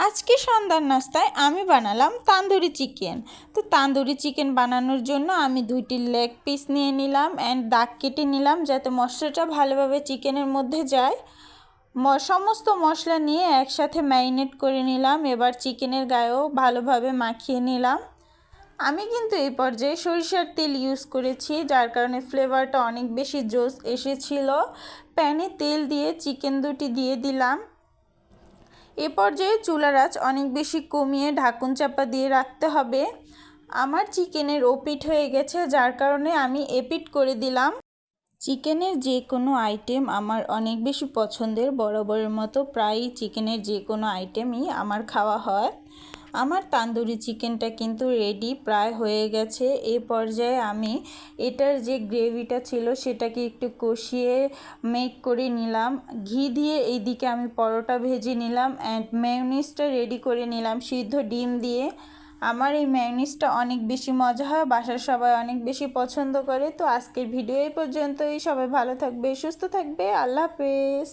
আজকে সন্ধ্যার নাস্তায় আমি বানালাম তান্দুরি চিকেন। তো তান্দুরি চিকেন বানানোর জন্য আমি 2টি লেগ পিস নিয়ে নিলাম অ্যান্ড দাগ কেটে নিলাম যাতে মশলাটা ভালোভাবে চিকেনের মধ্যে যায়। সমস্ত মশলা নিয়ে একসাথে ম্যারিনেট করে নিলাম। এবার চিকেনের গায়েও ভালোভাবে মাখিয়ে নিলাম। আমি কিন্তু এই পর্যায়ে সরিষার তেল ইউজ করেছি, যার কারণে ফ্লেভারটা অনেক বেশি জোস এসেছিল। প্যানে তেল দিয়ে চিকেন দুটি দিয়ে দিলাম। এ পর্যায়ে চুলার আঁচ অনেক বেশি কমিয়ে ঢাকন চাপা দিয়ে রাখতে হবে। আমার চিকেনের ওপিট হয়ে গেছে, যার কারণে আমি এপিট করে দিলাম। চিকেনের যে কোনো আইটেম আমার অনেক বেশি পছন্দের। বরাবরের মতো প্রায়ই চিকেনের যে কোনো আইটেমই আমার খাওয়া হয়। আমার তান্দুরি চিকেনটা কিন্তু রেডি প্রায় হয়ে গেছে। এই পর্যায়ে আমি এটার যে গ্রেভিটা ছিল সেটাকে একটু কষিয়ে মেক করে নিলাম। ঘি দিয়ে এইদিকে আমি পরোটা ভেজে নিলাম অ্যান্ড মেয়োনিজটা রেডি করে নিলাম সিদ্ধ ডিম দিয়ে। আমার এই মেয়োনিজটা অনেক বেশি মজা হয়, বাসার সবাই অনেক বেশি পছন্দ করে। তো আজকের ভিডিও এই পর্যন্তই। সবাই ভালো থাকবে, সুস্থ থাকবে। আল্লাহ হাফেজ।